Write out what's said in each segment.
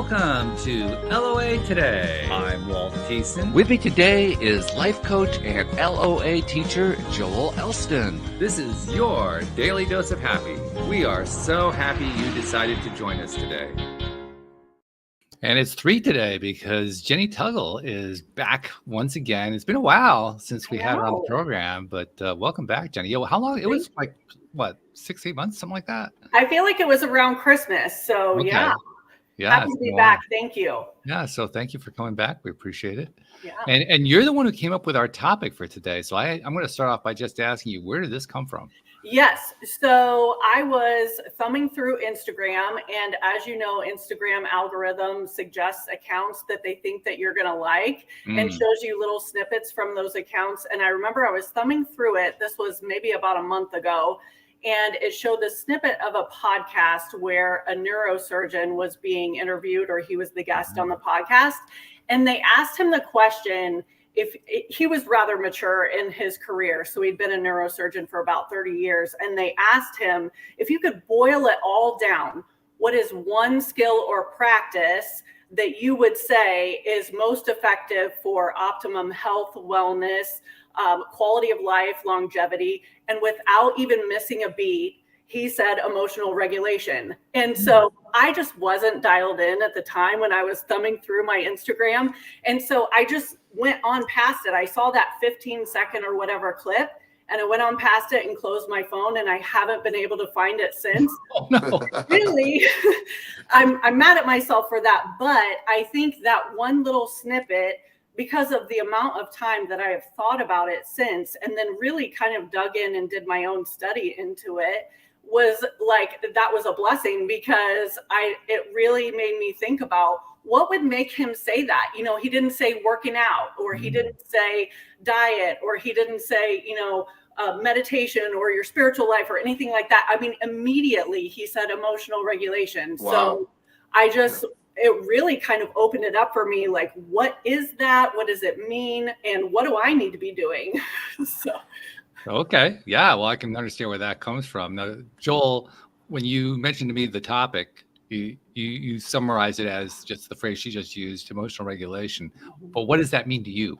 Welcome to LOA Today. I'm Walt Thiessen. With me today is life coach and LOA teacher Joel Elston. This is your daily dose of happy. We are so happy you decided to join us today. And it's 3 today because Jenny Tuggle is back once again. It's been a while since we had her on the program, but welcome back, Jenny. How long? It was like, what, 6-8 months, something like that? I feel like it was around Christmas. So, Okay. yeah. Happy to be back. Thank you. Yeah, so thank you for coming back. We appreciate it. Yeah. And you're the one who came up with our topic for today. So I'm going to start off by just asking you, where did this come from? Yes. So I was thumbing through Instagram, and as you know, Instagram algorithm suggests accounts that they think that you're going to like and shows you little snippets from those accounts. And I remember I was thumbing through it. This was maybe about a month ago. And it showed the snippet of a podcast where a neurosurgeon was being interviewed, or he was the guest on the podcast. And they asked him the question, if he was rather mature in his career. So he'd been a neurosurgeon for about 30 years. And they asked him, if you could boil it all down, what is one skill or practice that you would say is most effective for optimum health, wellness, quality of life, longevity, and without even missing a beat, he said emotional regulation. And so I just wasn't dialed in at the time when I was thumbing through my Instagram. And so I just went on past it. I saw that 15-second or whatever clip, and I went on past it and closed my phone, and I haven't been able to find it since. Oh, no. Really, I'm mad at myself for that. But I think that one little snippet, because of the amount of time that I have thought about it since, and then really kind of dug in and did my own study into it, was like, that was a blessing, because it really made me think about what would make him say that. You know, he didn't say working out, or he didn't say diet, or he didn't say, meditation or your spiritual life or anything like that. I mean, immediately he said emotional regulation. Wow. So it really kind of opened it up for me. Like, what is that? What does it mean? And what do I need to be doing? Okay. Yeah. Well, I can understand where that comes from. Now, Joel, when you mentioned to me the topic, you summarized it as just the phrase she just used, emotional regulation. But what does that mean to you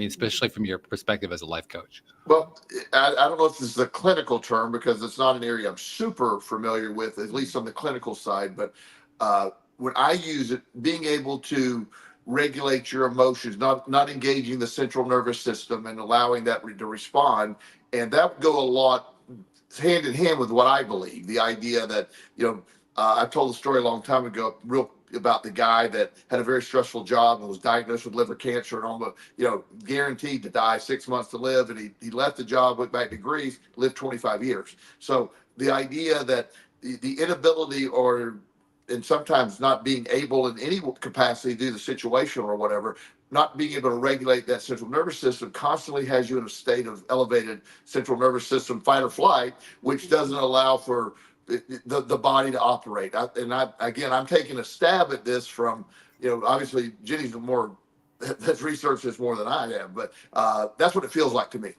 especially from your perspective as a life coach? Well, I don't know if this is a clinical term, because it's not an area I'm super familiar with, at least on the clinical side. But when I use it, being able to regulate your emotions, not engaging the central nervous system and allowing that to respond, and that would go a lot hand in hand with what I believe. The idea that, I told a story a long time ago, about the guy that had a very stressful job and was diagnosed with liver cancer and almost, guaranteed to die, 6 months to live. And he left the job, went back to Greece, lived 25 years. So the idea that the inability and sometimes not being able in any capacity due to the situation or whatever, not being able to regulate that central nervous system constantly has you in a state of elevated central nervous system fight or flight, which doesn't allow for the body to operate. I'm taking a stab at this from, obviously Jenny's has researched this more than I have, but that's what it feels like to me.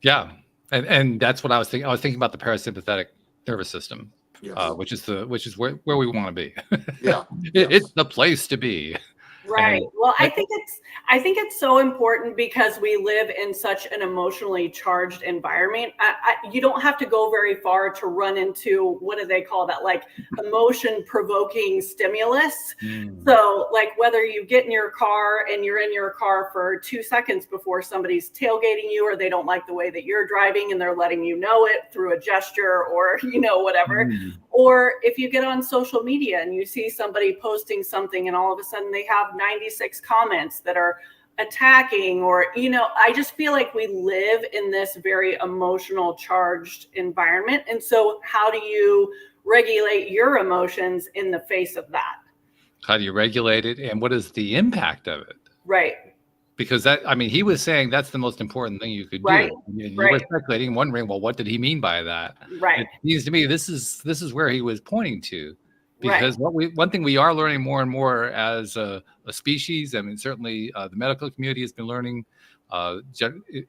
Yeah. And that's what I was thinking. I was thinking about the parasympathetic nervous system. Yes. Which is where we want to be. Yeah. It's the place to be. Right. Well, I think it's so important, because we live in such an emotionally charged environment. You don't have to go very far to run into, what do they call that? Like emotion provoking stimulus. So like, whether you get in your car and you're in your car for 2 seconds before somebody's tailgating you, or they don't like the way that you're driving and they're letting you know it through a gesture or, whatever. Or if you get on social media and you see somebody posting something and all of a sudden they have 96 comments that are attacking, or, I just feel like we live in this very emotional charged environment. And so how do you regulate your emotions in the face of that? How do you regulate it? And what is the impact of it? Right. Because he was saying that's the most important thing you could do. Right. You were speculating, wondering, well, what did he mean by that? Right. It seems to me this is where he was pointing to, because one thing we are learning more and more as a species, certainly the medical community has been learning,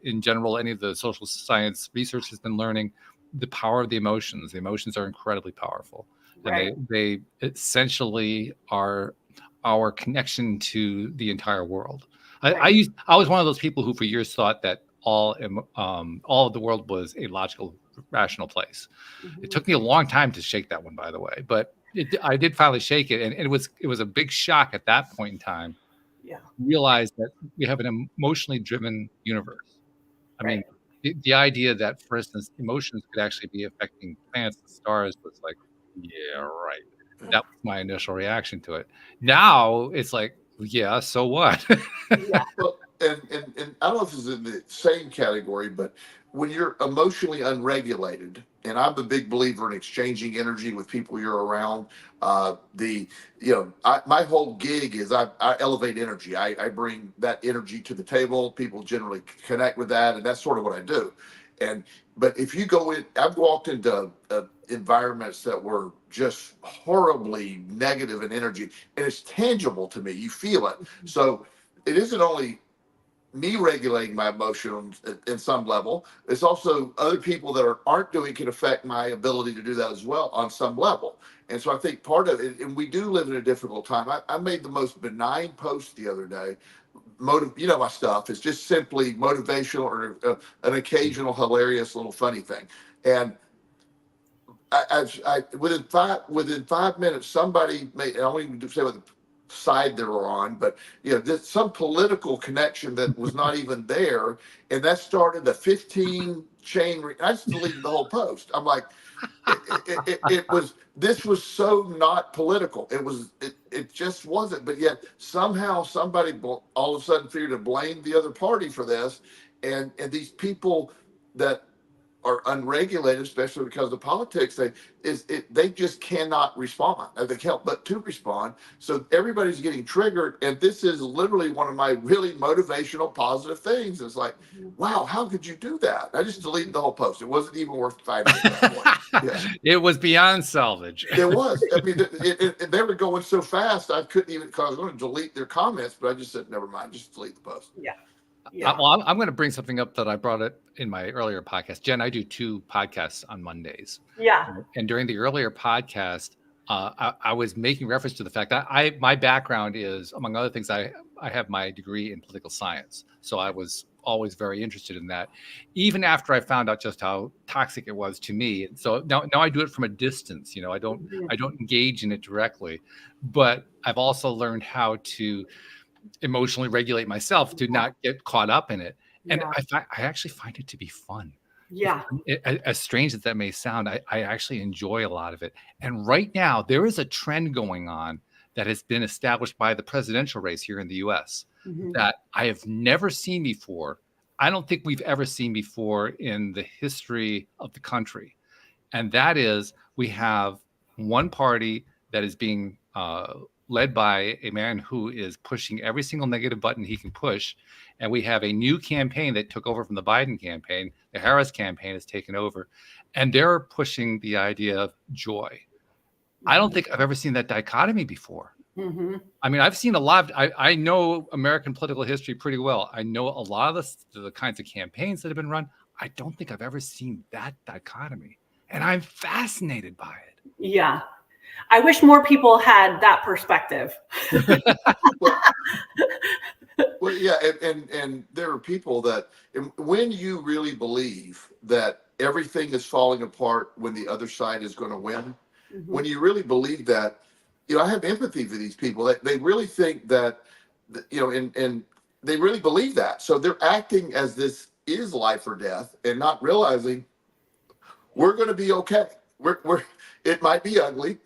in general, any of the social science research has been learning the power of the emotions. The emotions are incredibly powerful. Right. And they essentially are our connection to the entire world. I was one of those people who for years thought that all of the world was a logical, rational place. It took me a long time to shake that one, by the way, but I did finally shake it, and it was a big shock at that point in time. Yeah. Realize that we have an emotionally driven universe. I mean, the idea that, for instance, emotions could actually be affecting planets and stars was like, yeah, right. That was my initial reaction to it. Now it's like, yeah, so what? Yeah. Well, and I don't know if this is in the same category, but when you're emotionally unregulated, and I'm a big believer in exchanging energy with people you're around. My whole gig is I elevate energy. I bring that energy to the table. People generally connect with that, and that's sort of what I do. But if you go in, I've walked into environments that were just horribly negative in energy, and it's tangible to me. You feel it. So it isn't only me regulating my emotions in some level. It's also other people that aren't doing can affect my ability to do that as well on some level. And so I think part of it, and we do live in a difficult time. I made the most benign post the other day. My stuff is just simply motivational or an occasional hilarious little funny thing. And within 5 minutes, somebody made, I don't even say what the side they were on, but there's some political connection that was not even there, and that started a 15 chain. I just deleted the whole post. I'm like, this was so not political. It just wasn't. But yet somehow somebody all of a sudden figured to blame the other party for this, and these people that are unregulated, especially because of politics, they just cannot respond. They can't help but to respond. So everybody's getting triggered, and this is literally one of my really motivational, positive things. It's like, wow, how could you do that? I just deleted the whole post. It wasn't even worth fighting at that point. Yeah. It was beyond salvage. It was. I mean, they were going so fast, I couldn't even, because I was going to delete their comments, but I just said, never mind, just delete the post. Yeah. Yeah. Well, I'm going to bring something up that I brought it in my earlier podcast. Jen, I do 2 podcasts on Mondays. Yeah. And during the earlier podcast, I was making reference to the fact that my background is, among other things, I have my degree in political science. So I was always very interested in that, even after I found out just how toxic it was to me. So now I do it from a distance. I don't engage in it directly, but I've also learned how to emotionally regulate myself to not get caught up in it. And I actually find it to be fun. Yeah. As strange as that may sound, I actually enjoy a lot of it. And right now there is a trend going on that has been established by the presidential race here in the US that I have never seen before. I don't think we've ever seen before in the history of the country. And that is, we have one party that is being led by a man who is pushing every single negative button he can push. And we have a new campaign that took over from the Biden campaign. The Harris campaign has taken over, and they're pushing the idea of joy. I don't think I've ever seen that dichotomy before. I mean, I've seen a lot of, I know American political history pretty well. I know a lot of the kinds of campaigns that have been run. I don't think I've ever seen that dichotomy, and I'm fascinated by it. Yeah. I wish more people had that perspective. Well, yeah, and there are people that, when you really believe that everything is falling apart when the other side is going to win, when you really believe that, I have empathy for these people. That they really think that, and they really believe that. So they're acting as this is life or death, and not realizing we're going to be okay. It might be ugly.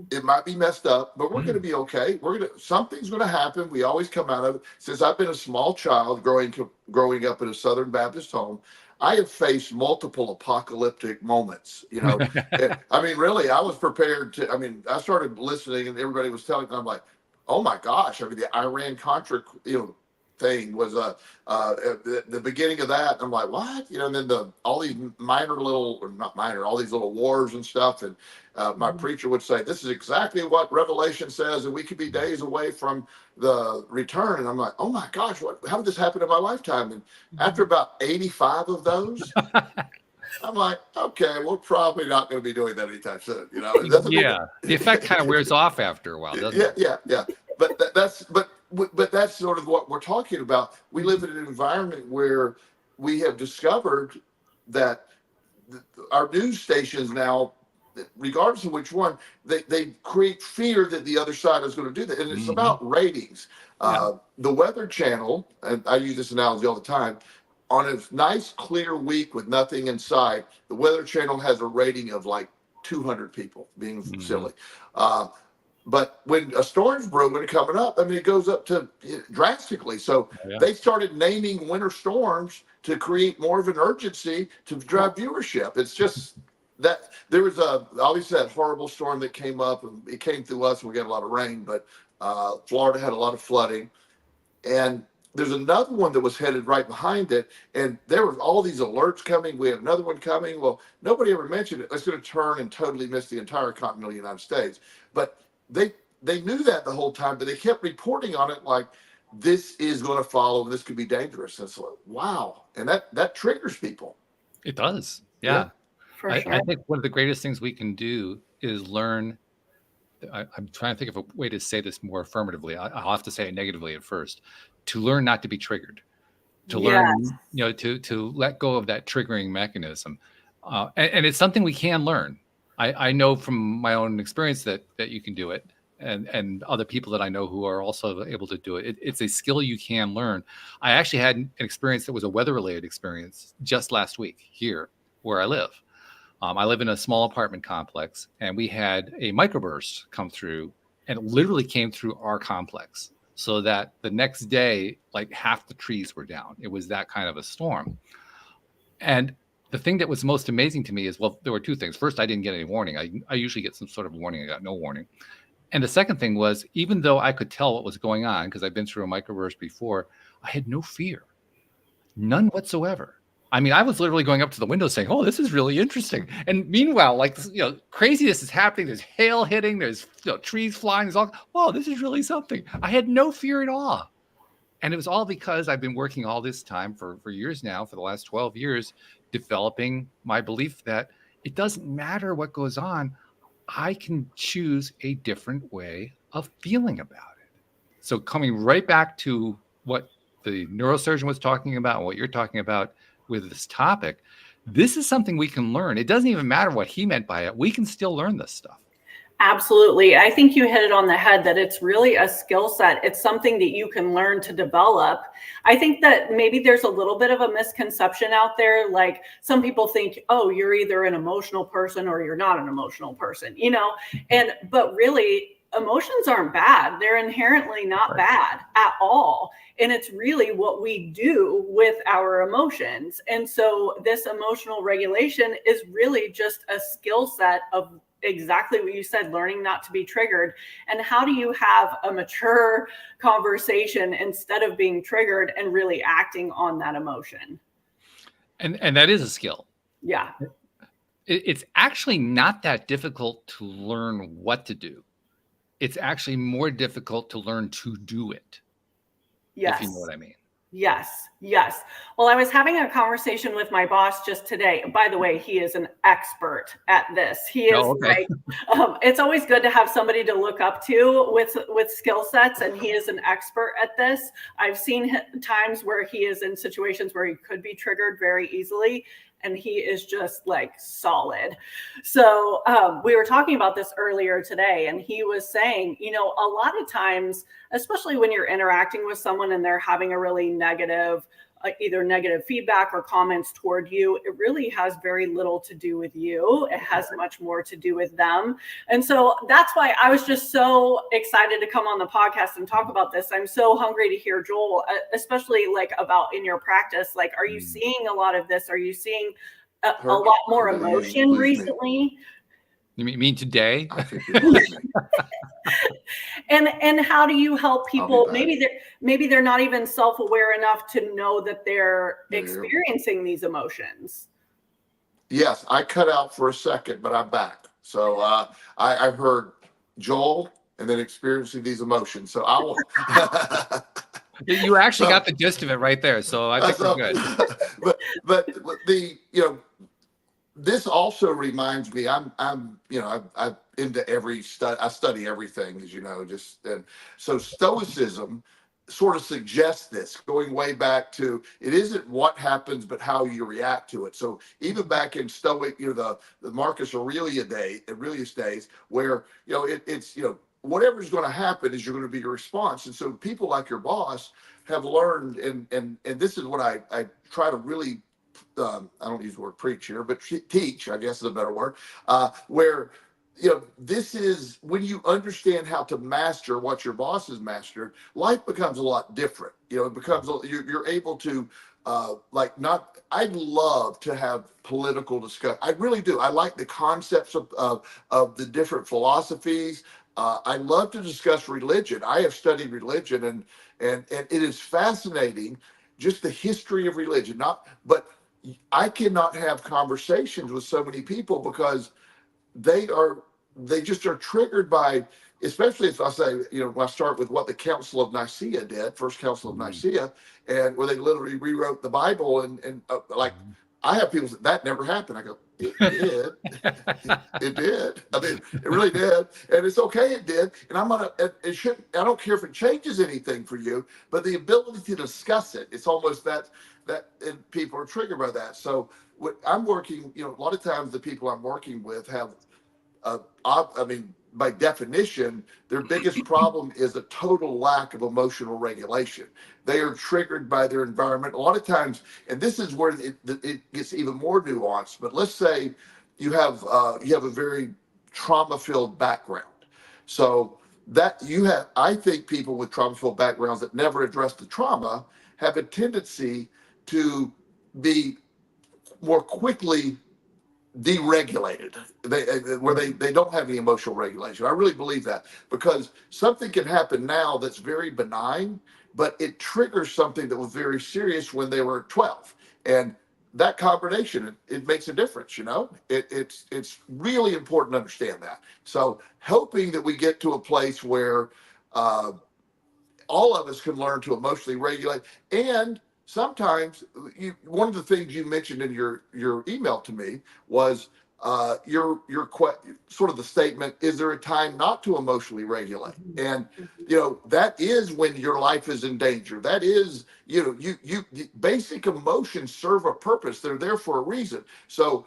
It might be messed up, but we're going to be okay. Something's going to happen. We always come out of it. Since I've been a small child growing up in a Southern Baptist home, I have faced multiple apocalyptic moments. I mean, really, I was prepared to. I mean, I started listening, and everybody was telling me. I'm like, oh my gosh! I mean, the Iran-Contra, thing was the beginning of that. I'm like, what? And then all these all these little wars and stuff. And my preacher would say, this is exactly what Revelation says, and we could be days away from the return. And I'm like, oh my gosh, how did this happen in my lifetime? And after about 85 of those, I'm like, okay, we're probably not going to be doing that anytime soon. The effect kind of wears off after a while, doesn't it? Yeah. but that's sort of what we're talking about. We live in an environment where we have discovered that our news stations now, regardless of which one, they create fear that the other side is going to do that. And it's about ratings. The Weather Channel, and I use this analogy all the time, on a nice, clear week with nothing in sight, the Weather Channel has a rating of like 200 people, being silly. But when a storm's brewing coming up, I mean, it goes up to drastically. So they started naming winter storms to create more of an urgency to drive viewership. It's just that there was obviously that horrible storm that came up, and it came through us and we got a lot of rain, but Florida had a lot of flooding. And there's another one that was headed right behind it, and there was all these alerts coming. We had another one coming. Well, nobody ever mentioned it. It's going to turn and totally miss the entire continental United States. But they knew that the whole time, but they kept reporting on it like this is going to follow. This could be dangerous. And it's like, wow, and that triggers people. It does, yeah. For sure. I think one of the greatest things we can do is learn. I'm trying to think of a way to say this more affirmatively. I'll have to say it negatively at first. To learn not to be triggered, to learn, to let go of that triggering mechanism, and it's something we can learn. I know from my own experience that you can do it, and other people that I know who are also able to do it. It's a skill you can learn. I actually had an experience that was a weather-related experience just last week here where I live. I live in a small apartment complex, and we had a microburst come through, and it literally came through our complex. So that the next day, like half the trees were down. It was that kind of a storm. And the thing that was most amazing to me is, well, there were two things. First, I didn't get any warning. I usually get some sort of warning. I got no warning. And the second thing was, even though I could tell what was going on, because I've been through a microburst before, I had no fear. None whatsoever. I mean, I was literally going up to the window saying, oh, this is really interesting. And meanwhile, like, craziness is happening. There's hail hitting. There's trees flying. There's all, wow, this is really something. I had no fear at all. And it was all because I've been working all this time for years now, for the last 12 years, developing my belief that it doesn't matter what goes on. I can choose a different way of feeling about it. So coming right back to what the neurosurgeon was talking about and what you're talking about with this topic, this is something we can learn. It doesn't even matter what he meant by it. We can still learn this stuff. Absolutely. I think you hit it on the head that it's really a skill set. It's something that you can learn to develop. I think that maybe there's a little bit of a misconception out there. Like some people think, oh, you're either an emotional person or you're not an emotional person, but really emotions aren't bad. They're inherently not bad at all. And it's really what we do with our emotions. And so this emotional regulation is really just a skill set of exactly what you said, learning not to be triggered. And how do you have a mature conversation instead of being triggered and really acting on that emotion? And that is a skill. Yeah. It's actually not that difficult to learn what to do. It's actually more difficult to learn to do it. Yes. If you know what I mean. Yes. Well, I was having a conversation with my boss just today. By the way, he is an expert at this. He is it's always good to have somebody to look up to with skill sets, and he is an expert at this. I've seen times where he is in situations where he could be triggered very easily, and he is just like solid. So we were talking about this earlier today, and he was saying, a lot of times, especially when you're interacting with someone and they're having a really negative, either negative feedback or comments toward you, it really has very little to do with you. It has much more to do with them. And so that's why I was just so excited to come on the podcast and talk about this. I'm so hungry to hear, Joel, especially like about in your practice. Like, are you seeing a lot of this? Are you seeing a lot more emotion recently? You mean today? And how do you help people? Maybe they're not even self-aware enough to know that they're experiencing these emotions. Yes, I cut out for a second, but I'm back. So I heard Joel and then experiencing these emotions. So I will. You actually got the gist of it right there. So I think we're good. But the this also reminds me. I'm into every study. I study everything, as you know, and so Stoicism sort of suggests this, going way back to, it isn't what happens, but how you react to it. So even back in Stoic, the Marcus Aurelius days, where, it's, whatever's going to happen is you're going to be your response. And so people like your boss have learned, and this is what I try to really, I don't use the word preach here, but teach, I guess is a better word, where, this is when you understand how to master what your boss has mastered, life becomes a lot different. It becomes, you're able to, I love to have political discussion. I really do. I like the concepts of the different philosophies. I love to discuss religion. I have studied religion, and it is fascinating, just the history of religion. But I cannot have conversations with so many people because they just are triggered by, especially if I say, when I start with what the Council of Nicaea did, First Council of Nicaea, and where they literally rewrote the Bible, and I have people say that never happened. I go, it did. It did. I mean, it really did. And it's okay, it did. And it shouldn't, I don't care if it changes anything for you, but the ability to discuss it, it's almost that and people are triggered by that. So what I'm working, a lot of times the people I'm working with have, by definition, their biggest problem is a total lack of emotional regulation. They are triggered by their environment. A lot of times, and this is where it gets even more nuanced, but let's say you have a very trauma-filled background. So I think people with trauma-filled backgrounds that never address the trauma have a tendency to be more quickly deregulated, where they don't have any emotional regulation. I really believe that, because something can happen now that's very benign, but it triggers something that was very serious when they were 12, and that combination, it makes a difference. It's really important to understand that. So hoping that we get to a place where all of us can learn to emotionally regulate. And sometimes one of the things you mentioned in your email to me was your sort of the statement, is there a time not to emotionally regulate? And that is when your life is in danger. That is, basic emotions serve a purpose. They're there for a reason. So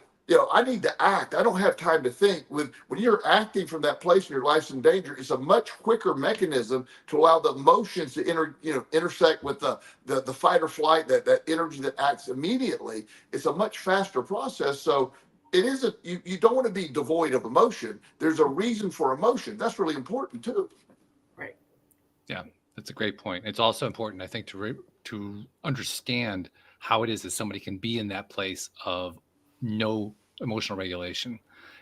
I need to act. I don't have time to think. When you're acting from that place and your life's in danger, it's a much quicker mechanism to allow the emotions to intersect with the fight or flight, that energy that acts immediately. It's a much faster process. So it isn't, you don't want to be devoid of emotion. There's a reason for emotion. That's really important too. Right. Yeah, that's a great point. It's also important, I think, to understand how it is that somebody can be in that place of no emotional regulation.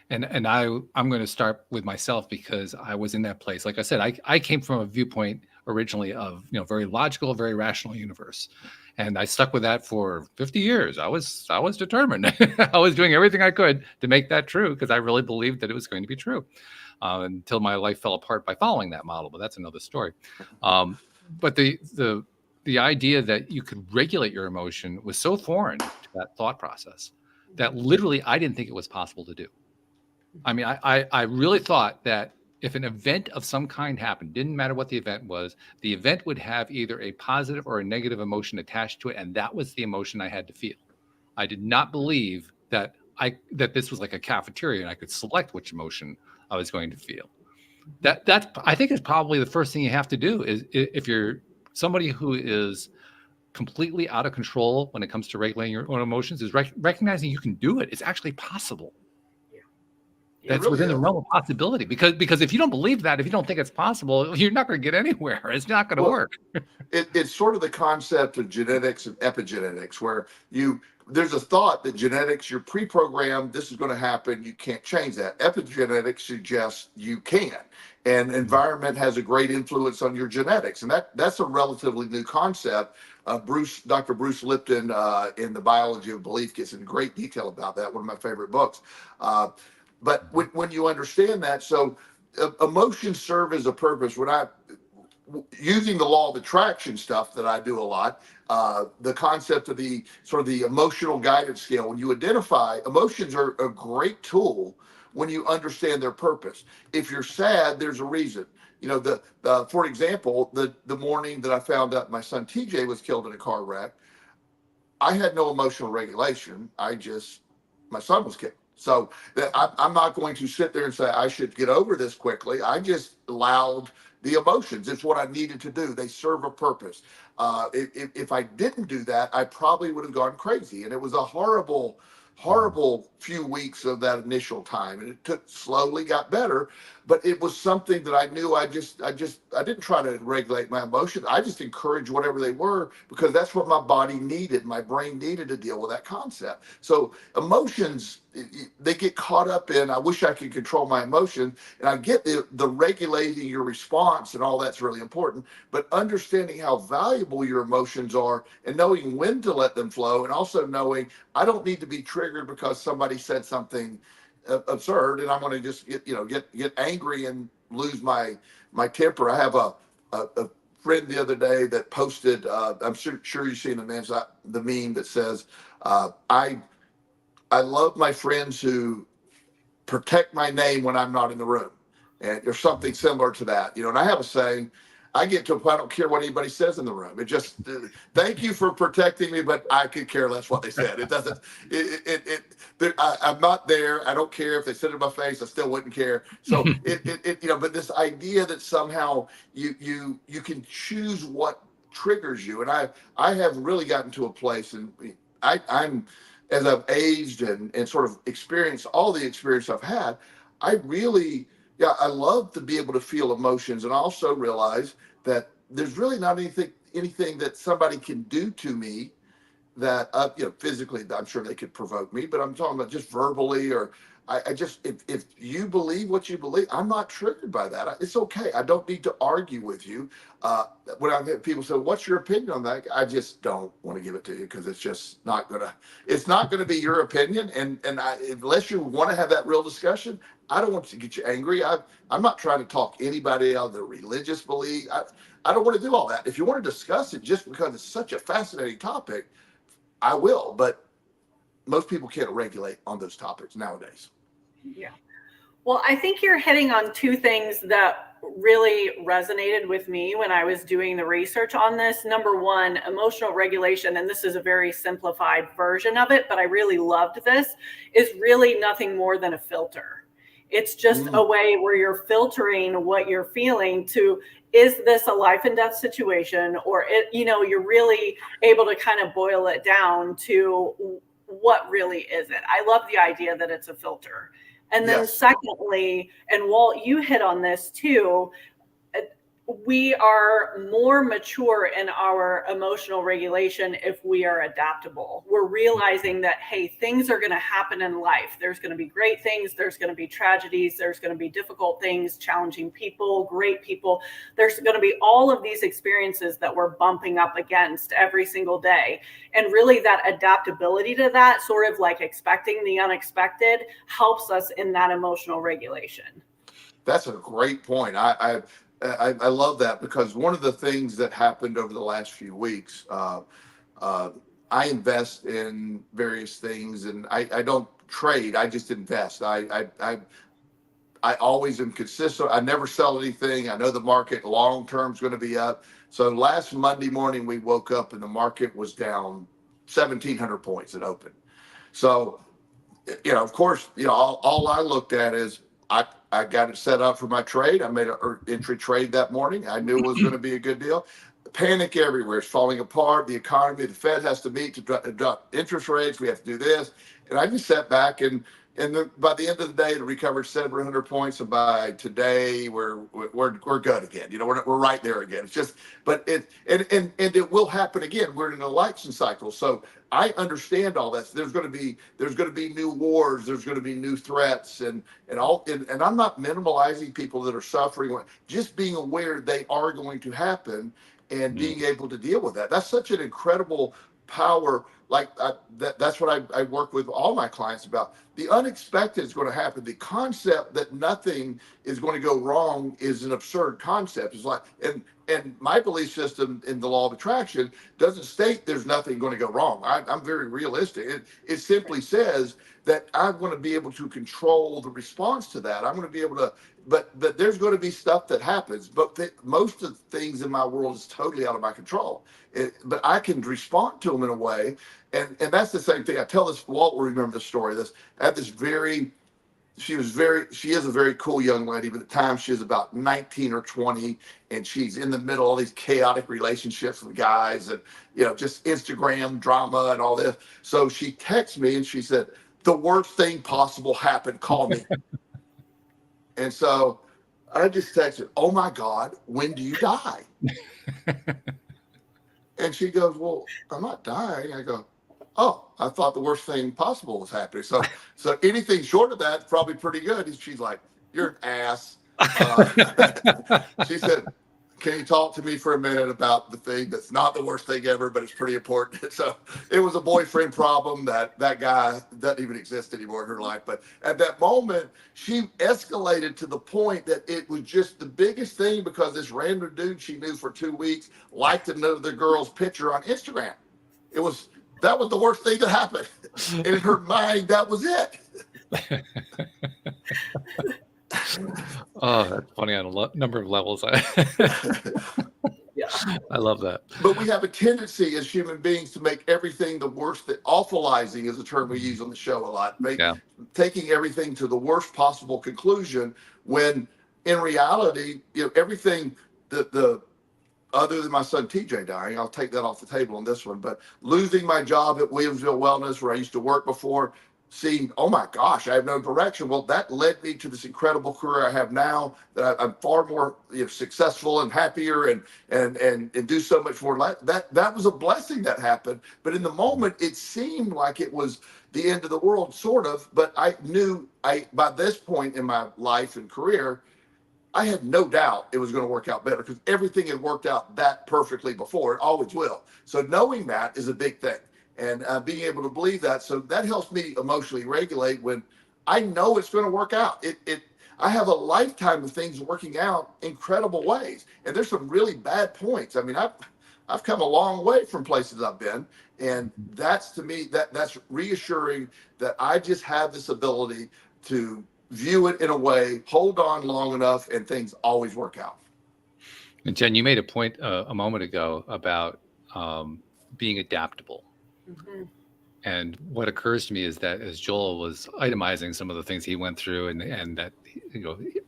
And I'm going to start with myself, because I was in that place. Like I said, I came from a viewpoint originally of, very logical, very rational universe. And I stuck with that for 50 years. I was determined. I was doing everything I could to make that true, because I really believed that it was going to be true, until my life fell apart by following that model. But that's another story. But the idea that you could regulate your emotion was so foreign to that thought process that literally I didn't think it was possible to do. I mean, I really thought that if an event of some kind happened, didn't matter what the event was, the event would have either a positive or a negative emotion attached to it, and that was the emotion I had to feel. I did not believe that this was like a cafeteria and I could select which emotion I was going to feel. That I think is probably the first thing you have to do, is if you're somebody who is completely out of control when it comes to regulating your own emotions, is recognizing you can do it. It's actually possible. That's really within the realm of possibility, because if you don't believe that, if you don't think it's possible, you're not going to get anywhere. It's not going to work. It's sort of the concept of genetics and epigenetics, where there's a thought that genetics, you're pre-programmed, this is going to happen, you can't change that. Epigenetics suggests you can, and environment has a great influence on your genetics, and that's a relatively new concept. Dr. Bruce Lipton in The Biology of Belief gets in great detail about that, one of my favorite books. But when you understand that, so emotions serve as a purpose. When using the law of attraction stuff that I do a lot, the concept of the sort of the emotional guidance scale, when you identify, emotions are a great tool when you understand their purpose. If you're sad, there's a reason. You know, for example, the morning that I found out my son TJ was killed in a car wreck, I had no emotional regulation. My son was killed. So I'm not going to sit there and say I should get over this quickly. I just allowed the emotions. It's what I needed to do. They serve a purpose. If I didn't do that, I probably would have gone crazy. And it was a horrible few weeks of that initial time. And it slowly got better, but it was something that I knew I didn't try to regulate my emotions. I just encouraged whatever they were, because that's what my body needed. My brain needed to deal with that concept. So emotions, they get caught up in, I wish I could control my emotions. And I get the regulating your response and all that's really important, but understanding how valuable your emotions are and knowing when to let them flow, and also knowing I don't need to be triggered because somebody said something absurd and I'm going to just get angry and lose my temper. I have a friend the other day that posted, I'm sure you've seen the meme that says, I love my friends who protect my name when I'm not in the room. And there's something similar to that, and I have a saying, I get to a point, I don't care what anybody says in the room. It just, thank you for protecting me, but I could care less what they said. It doesn't, I'm not there. I don't care if they said it in my face, I still wouldn't care. So but this idea that somehow you can choose what triggers you. And I have really gotten to a place, and I'm, as I've aged and sort of experienced all the experience I've had, I love to be able to feel emotions, and also realize that there's really not anything that somebody can do to me that, physically, I'm sure they could provoke me, but I'm talking about just verbally, or I just, if you believe what you believe, I'm not triggered by that. It's okay. I don't need to argue with you. When I have people say, what's your opinion on that? I just don't want to give it to you, because it's just not going to be your opinion. And unless you want to have that real discussion, I don't want to get you angry. I'm not trying to talk anybody out of their religious belief. I don't want to do all that. If you want to discuss it just because it's such a fascinating topic, I will. But most people can't regulate on those topics nowadays. Yeah. Well, I think you're hitting on two things that really resonated with me when I was doing the research on this. Number one, emotional regulation, and this is a very simplified version of it, but I really loved this, is really nothing more than a filter. It's just a way where you're filtering what you're feeling to, is this a life and death situation? Or, you're really able to kind of boil it down to what really is it. I love the idea that it's a filter. And then secondly, and Walt, you hit on this too, we are more mature in our emotional regulation if we are adaptable. We're realizing that, hey, things are going to happen in life. There's going to be great things. There's going to be tragedies. There's going to be difficult things, challenging people, great people. There's going to be all of these experiences that we're bumping up against every single day. And really that adaptability to that, sort of like expecting the unexpected, helps us in that emotional regulation. That's a great point. I love that, because one of the things that happened over the last few weeks, I invest in various things, and I don't trade. I just invest. I always am consistent. I never sell anything. I know the market long term is going to be up. So last Monday morning we woke up and the market was down 1,700 points at open. So, of course, all I looked at is I got it set up for my trade. I made an entry trade that morning. I knew it was going to be a good deal. Panic everywhere. It's falling apart. The economy, the Fed has to meet to drop interest rates. We have to do this. And I just sat back, and by the end of the day, it recovered 700 points. And by today, we're good again. We're right there again. It's just, but it will happen again. We're in an election cycle, so I understand all that. So there's going to be new wars. There's going to be new threats, and I'm not minimalizing people that are suffering. Just being aware they are going to happen, and being able to deal with that. That's such an incredible power. That's what I work with all my clients about. The unexpected is going to happen. The concept that nothing is going to go wrong is an absurd concept. It's like, and and my belief system in the law of attraction doesn't state there's nothing going to go wrong. I'm very realistic. It simply says that I'm going to be able to control the response to that. I'm going to be able to, but there's going to be stuff that happens. But most of the things in my world is totally out of my control. But I can respond to them in a way, and that's the same thing. I tell this. Walt will remember the story. I had this very. She is a very cool young lady, but at the time she was about 19 or 20, and she's in the middle of all these chaotic relationships with guys, and just Instagram drama and all this. So she texts me and she said, "The worst thing possible happened. Call me." And so I just texted, "Oh my God, when do you die?" And she goes, "Well, I'm not dying." I go, "Oh, I thought the worst thing possible was happening. So anything short of that's probably pretty good." And she's like, "You're an ass." She said, "Can you talk to me for a minute about the thing that's not the worst thing ever, but it's pretty important?" So it was a boyfriend problem that guy doesn't even exist anymore in her life. But at that moment, she escalated to the point that it was just the biggest thing because this random dude she knew for 2 weeks liked another girl's picture on Instagram. That was the worst thing that happened. And in her mind, that was it. Oh, that's funny on a number of levels. Yeah. I love that. But we have a tendency as human beings to make everything the worst. Awfulizing is a term we use on the show a lot. Taking everything to the worst possible conclusion when in reality, everything the other than my son TJ dying, I'll take that off the table on this one, but losing my job at Williamsville Wellness, where I used to work before, seeing, oh my gosh, I have no direction. Well, that led me to this incredible career I have now, that I'm far more successful and happier and do so much more. That was a blessing that happened. But in the moment, it seemed like it was the end of the world, sort of. But I knew by this point in my life and career, I had no doubt it was going to work out better because everything had worked out that perfectly before. It always will. So knowing that is a big thing, and being able to believe that. So that helps me emotionally regulate when I know it's going to work out. I have a lifetime of things working out incredible ways, and there's some really bad points. I mean, I've come a long way from places I've been, and that's, to me, that's reassuring that I just have this ability to view it in a way, hold on long enough, and things always work out. And Jen, you made a point a moment ago about being adaptable. Mm-hmm. And what occurs to me is that as Joel was itemizing some of the things he went through, and that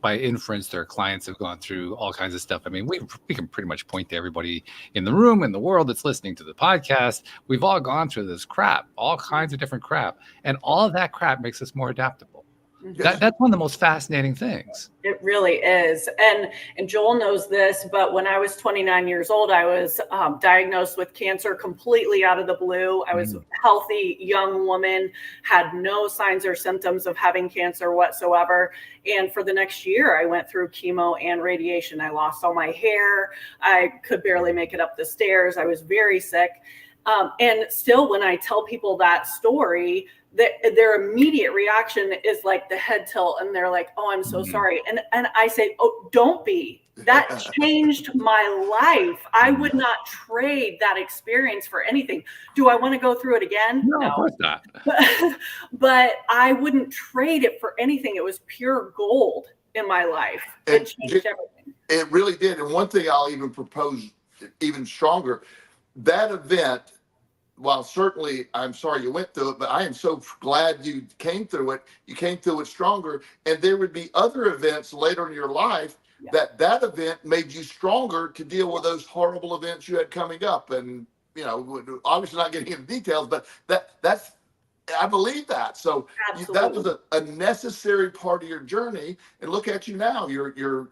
by inference their clients have gone through all kinds of stuff. I mean, we can pretty much point to everybody in the room, in the world that's listening to the podcast. We've all gone through this crap, all kinds of different crap, and all of that crap makes us more adaptable. Mm-hmm. That's one of the most fascinating things. It really is. And Joel knows this, but when I was 29 years old, I was diagnosed with cancer completely out of the blue. I was a healthy young woman, had no signs or symptoms of having cancer whatsoever. And for the next year, I went through chemo and radiation. I lost all my hair. I could barely make it up the stairs. I was very sick. And still, when I tell people that story, their immediate reaction is like the head tilt, and they're like, "Oh, I'm so sorry." And I say, "Oh, don't be. That changed my life. I would not trade that experience for anything. Do I want to go through it again? No, of course not. But I wouldn't trade it for anything. It was pure gold in my life. It changed everything. It really did. And one thing I'll even propose even stronger, that event, while certainly I'm sorry you went through it, but I am so glad you came through it. You came through it stronger. And there would be other events later in your life that event made you stronger to deal with those horrible events you had coming up. And, obviously not getting into details, but that's, I believe that. So that was a necessary part of your journey. And look at you now. You're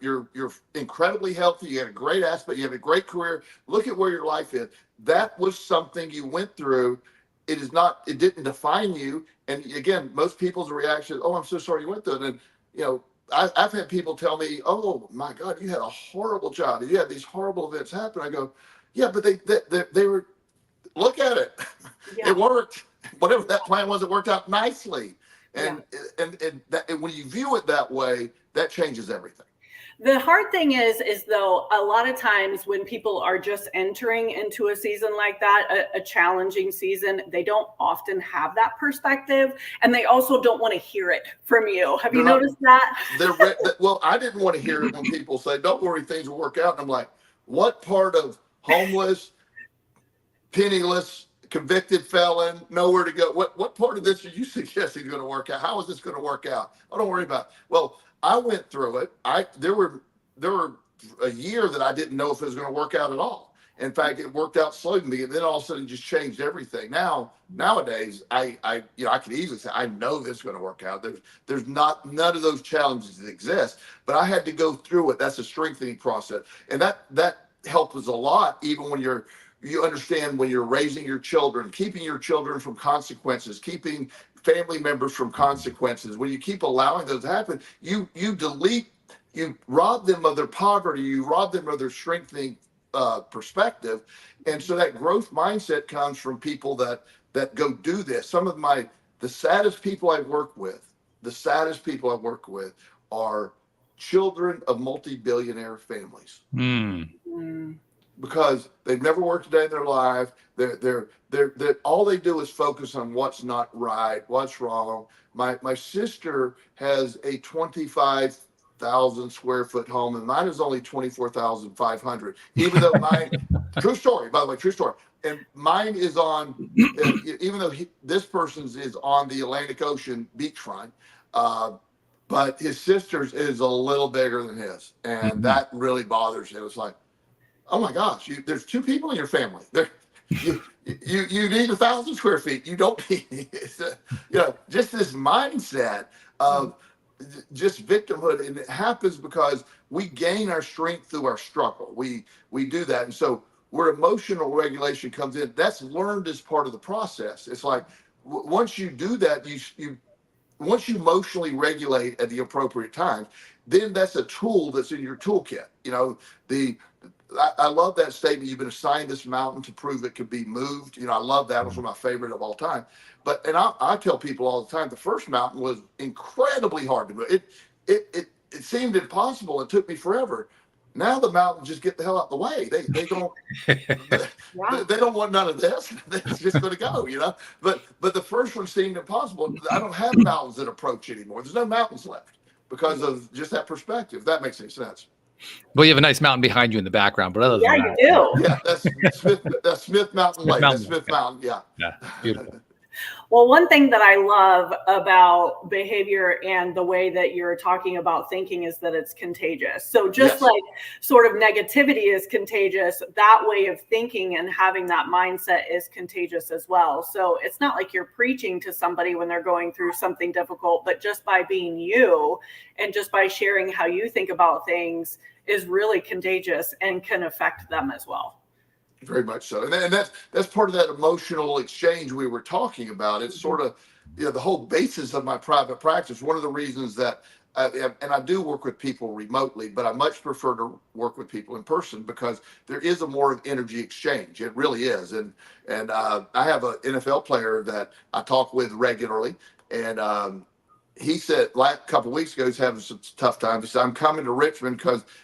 incredibly healthy. You had a great aspect. You have a great career. Look at where your life is. That was something you went through. It didn't define you. And again, most people's reaction, "Oh, I'm so sorry you went through it." And I've had people tell me, "Oh my God, you had a horrible job. You had these horrible events happen." I go, "Yeah, but they were. Look at it. Yeah. It worked. Whatever that plan was, it worked out nicely." And when you view it that way, that changes everything. The hard thing is though, a lot of times when people are just entering into a season like that, a challenging season, they don't often have that perspective, and they also don't want to hear it from you. Have you noticed that? Well, I didn't want to hear it when people say, "Don't worry, things will work out." And I'm like, what part of homeless, penniless, convicted felon, nowhere to go? What part of this are you suggesting is going to work out? How is this going to work out? Oh, don't worry about it. Well, I went through it. There were a year that I didn't know if it was going to work out at all. In fact, it worked out slowly, and then all of a sudden, it just changed everything. Nowadays, I can easily say I know this is going to work out. There's none of those challenges that exist, but I had to go through it. That's a strengthening process, and that helps us a lot. Even when you understand when you're raising your children, keeping your children from consequences, keeping family members from consequences. When you keep allowing those to happen, you rob them of their poverty, you rob them of their strengthening perspective. And so that growth mindset comes from people that go do this. Some of the saddest people I've worked with are children of multi-billionaire families. Because they've never worked a day in their life. They're all they do is focus on what's not right, what's wrong. My sister has a 25,000 square foot home, and mine is only 24,500. Even though mine, true story, by the way, true story. And mine is on, even though this person's is on the Atlantic Ocean beachfront, but his sister's is a little bigger than his, and that really bothers me. It was like, oh my gosh, there's two people in your family. You need 1,000 square feet. You don't need, just this mindset of just victimhood. And it happens because we gain our strength through our struggle. We do that. And so where emotional regulation comes in, that's learned as part of the process. It's like, once you do that, once you emotionally regulate at the appropriate times, then that's a tool that's in your toolkit. I love that statement. You've been assigned this mountain to prove it could be moved. I love that. It was one of my favorite of all time. And I tell people all the time, the first mountain was incredibly hard to move. It seemed impossible. It took me forever. Now the mountains just get the hell out of the way. They don't they don't want none of this. It's just going to go, But the first one seemed impossible. I don't have mountains that approach anymore. There's no mountains left because of just that perspective. If that makes any sense. Well, you have a nice mountain behind you in the background, but other than that, you do. Yeah, that's Smith Mountain Lake. That's Smith Mountain. Yeah, beautiful. Well, one thing that I love about behavior and the way that you're talking about thinking is that it's contagious. So just like sort of negativity is contagious, that way of thinking and having that mindset is contagious as well. So it's not like you're preaching to somebody when they're going through something difficult, but just by being you and just by sharing how you think about things is really contagious and can affect them as well. Very much so. And that's part of that emotional exchange we were talking about. It's sort of, the whole basis of my private practice. One of the reasons that, and I do work with people remotely, but I much prefer to work with people in person because there is a more of energy exchange. It really is. And I have an NFL player that I talk with regularly. And he said a couple of weeks ago, he's having some tough times. He said, I'm coming to Richmond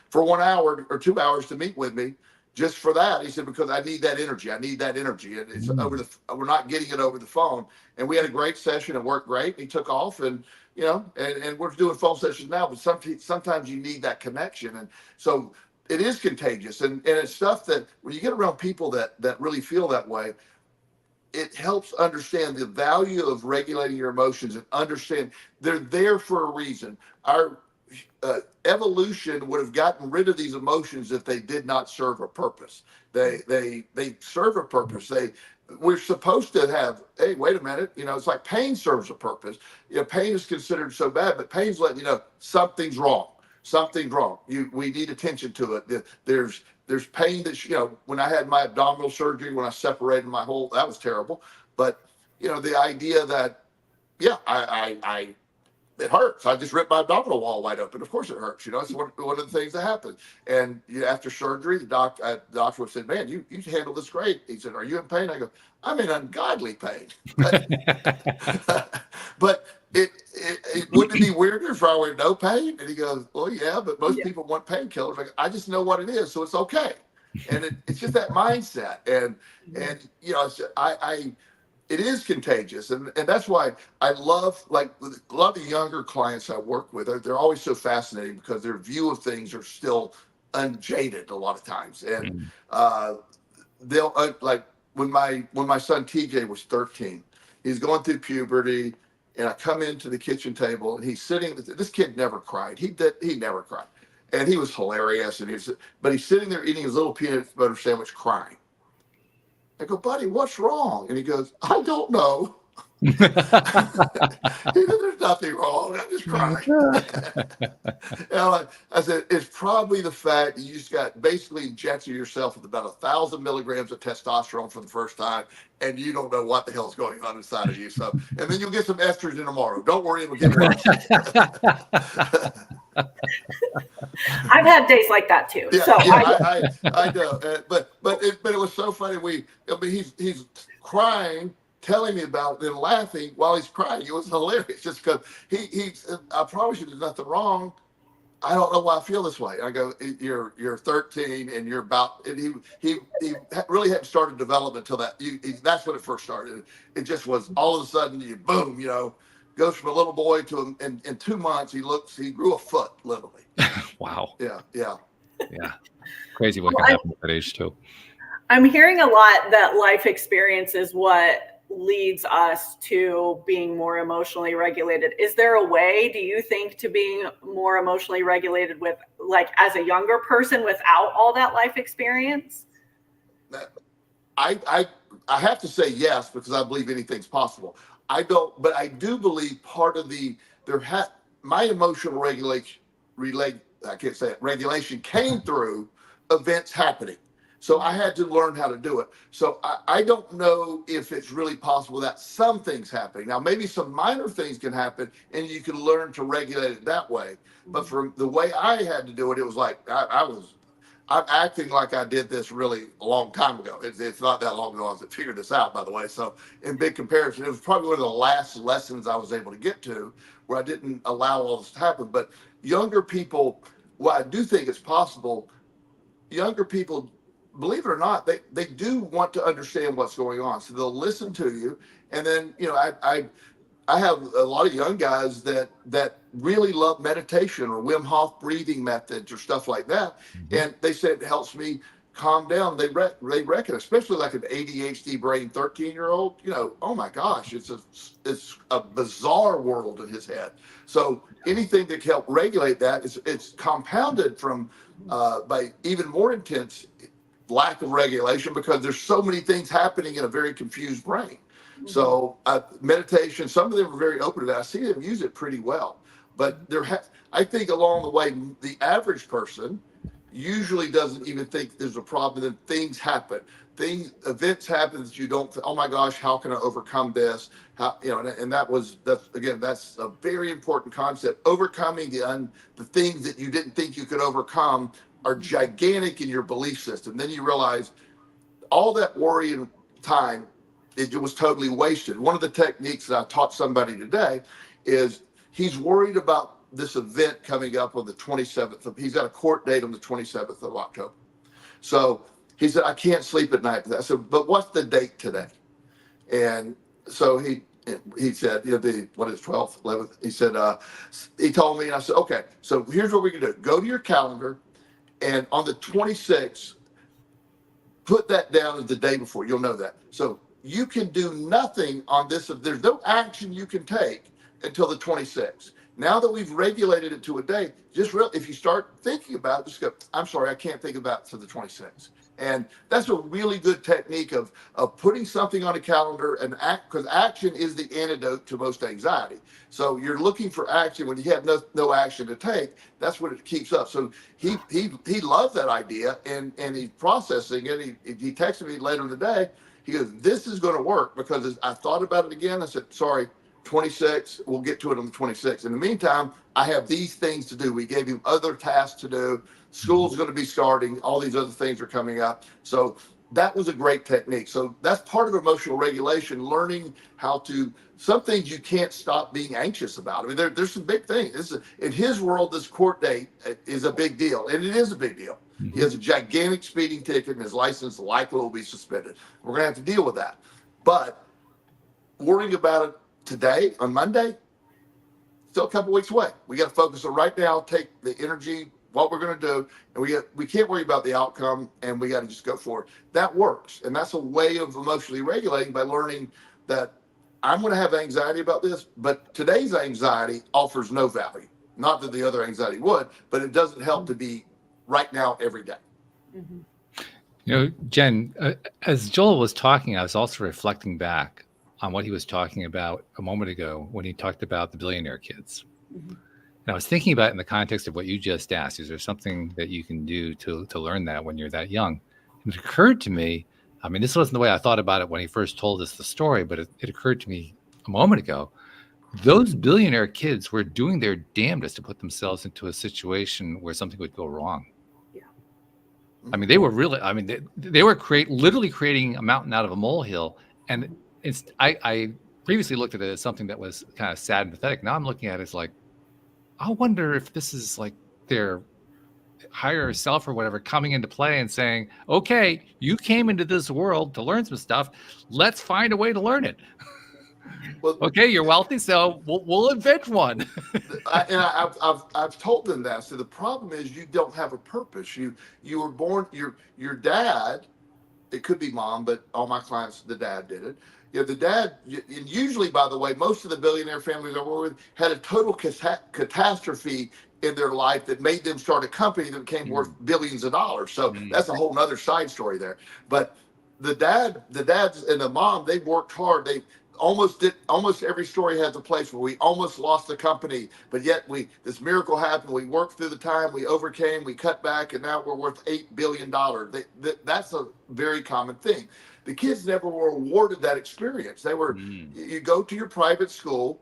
for 1 hour or 2 hours to meet with me. Just for that, he said, because I need that energy. And it's we're not getting it over the phone. And we had a great session. It worked great. He took off and we're doing phone sessions now, but sometimes you need that connection. And so it is contagious. And it's stuff that when you get around people that really feel that way, it helps understand the value of regulating your emotions and understand they're there for a reason. Our evolution would have gotten rid of these emotions if they did not serve a purpose. They serve a purpose. We're supposed to have, hey, wait a minute, it's like pain serves a purpose. Pain is considered so bad, but pain's letting you know something's wrong. We need attention to it. There's pain that, when I had my abdominal surgery, when I separated my whole, that was terrible. But, the idea that, it hurts. I just ripped my abdominal wall wide open. Of course it hurts. It's one of the things that happen. And after surgery, the doctor said, man, you handled this great. He said, are you in pain? I go, I'm in ungodly pain. But Wouldn't it be weirder if I were in no pain? And he goes, well, yeah, but most Yeah. people want painkillers. Like, I just know what it is, so it's okay. And it's just that mindset. And you know, it is contagious, and that's why I love, like, a lot of the younger clients I work with. They're always so fascinating because their view of things are still unjaded a lot of times, and they'll like when my son TJ was 13, he's going through puberty, and I come into the kitchen table and he's sitting. This kid never cried. He never cried, and he was hilarious. And but he's sitting there eating his little peanut butter sandwich, crying. I go, buddy, what's wrong? And he goes, I don't know. He said, there's nothing wrong. I'm just crying. And I said, it's probably the fact that you just got basically injected yourself with about 1,000 milligrams of testosterone for the first time, and you don't know what the hell's going on inside of you. So, and then you'll get some estrogen tomorrow. Don't worry, it'll get worse. I've had days like that too. Yeah, So yeah, I know. But it was so funny. He's crying, telling me about it, and laughing while he's crying. It was hilarious, just because I promise you, there's nothing wrong. I don't know why I feel this way. I go, you're 13 and you're about. And he really hadn't started development until that. That's when it first started. It just was all of a sudden, boom, goes from a little boy to in 2 months he grew a foot literally. Wow. Yeah. Yeah. Crazy what can happen at that age too. I'm hearing a lot that life experience is what leads us to being more emotionally regulated. Is there a way, do you think, to being more emotionally regulated with, like, as a younger person without all that life experience? I have to say yes, because I believe anything's possible. I don't, but I do believe part of my emotional regulation came through events happening. So I had to learn how to do it. So I don't know if it's really possible that some things happening. Now, maybe some minor things can happen and you can learn to regulate it that way. But from the way I had to do it, it was like I'm acting like I did this really a long time ago. It's not that long ago I figured this out, by the way. So in big comparison, it was probably one of the last lessons I was able to get to where I didn't allow all this to happen. But younger people, well, I do think it's possible. Younger people, believe it or not, they do want to understand what's going on. So they'll listen to you. And then, I have a lot of young guys that really love meditation or Wim Hof breathing methods or stuff like that. Mm-hmm. And they said it helps me calm down. They reckon, especially like an ADHD brain 13-year-old, oh my gosh, it's a bizarre world in his head. So anything that can help regulate that, it's compounded from by even more intense lack of regulation, because there's so many things happening in a very confused brain. Mm-hmm. So meditation, some of them are very open to that. I see them use it pretty well, but I think along the way, the average person usually doesn't even think there's a problem. Then things happen. Events happen that you don't, oh my gosh, how can I overcome this? And that's a very important concept. Overcoming the things that you didn't think you could overcome are gigantic in your belief system. Then you realize all that worry and time, it was totally wasted. One of the techniques that I taught somebody today is he's worried about this event coming up on the 27th. He's got a court date on the 27th of October. So he said, I can't sleep at night. I said, but what's the date today? And so he said, what is 12th, 11th? He said, he told me, and I said, okay, so here's what we can do. Go to your calendar, and on the 26th, put that down as the day before. You'll know that. So you can do nothing on this. There's no action you can take until the 26th. Now that we've regulated it to a day, if you start thinking about it, just go, I'm sorry, I can't think about it to the 26th. And that's a really good technique of putting something on a calendar and because action is the antidote to most anxiety. So you're looking for action when you have no action to take. That's what it keeps up. So he loves that idea, and he's processing it. He texted me later in the day. He goes, this is going to work, because I thought about it again. I said, sorry, 26, we'll get to it on the 26th. In the meantime, I have these things to do. We gave him other tasks to do. School's going to be starting. All these other things are coming up. So that was a great technique. So that's part of emotional regulation, learning how to, some things you can't stop being anxious about. I mean, there's some big things. In his world, this court date is a big deal, and it is a big deal. He has a gigantic speeding ticket, and his license likely will be suspended. We're going to have to deal with that. But worrying about it today, on Monday, still a couple weeks away. We got to focus on right now, take the energy, what we're going to do, and we can't worry about the outcome, and we got to just go for it. That works, and that's a way of emotionally regulating, by learning that I'm going to have anxiety about this, but today's anxiety offers no value. Not that the other anxiety would, but it doesn't help to be right now every day. Mhm. You know, Jen, as Joel was talking, I was also reflecting back on what he was talking about a moment ago when he talked about the billionaire kids. Mhm. And I was thinking about it in the context of what you just asked. Is there something that you can do to learn that when you're that young? And it occurred to me, I mean, this wasn't the way I thought about it when he first told us the story, but it occurred to me a moment ago. Those billionaire kids were doing their damnedest to put themselves into a situation where something would go wrong. Yeah. I mean, they were really, I mean, they were literally creating a mountain out of a molehill. And I previously looked at it as something that was kind of sad and pathetic. Now I'm looking at it as like, I wonder if this is like their higher self or whatever coming into play and saying, okay, you came into this world to learn some stuff. Let's find a way to learn it. Well, Okay, you're wealthy, so we'll invent one. I've told them that. So the problem is you don't have a purpose. You were born. Your dad. It could be mom, but all my clients, the dad did it. You know, the dad, and usually, by the way, most of the billionaire families I work with had a total catastrophe in their life that made them start a company that became worth billions of dollars. So that's a whole nother side story there. But the dads and the mom, they worked hard. They almost every story has a place where we almost lost the company, but yet this miracle happened. We worked through the time, we overcame, we cut back, and now we're worth $8 billion. That's a very common thing. The kids never were awarded that experience. They were, you go to your private school,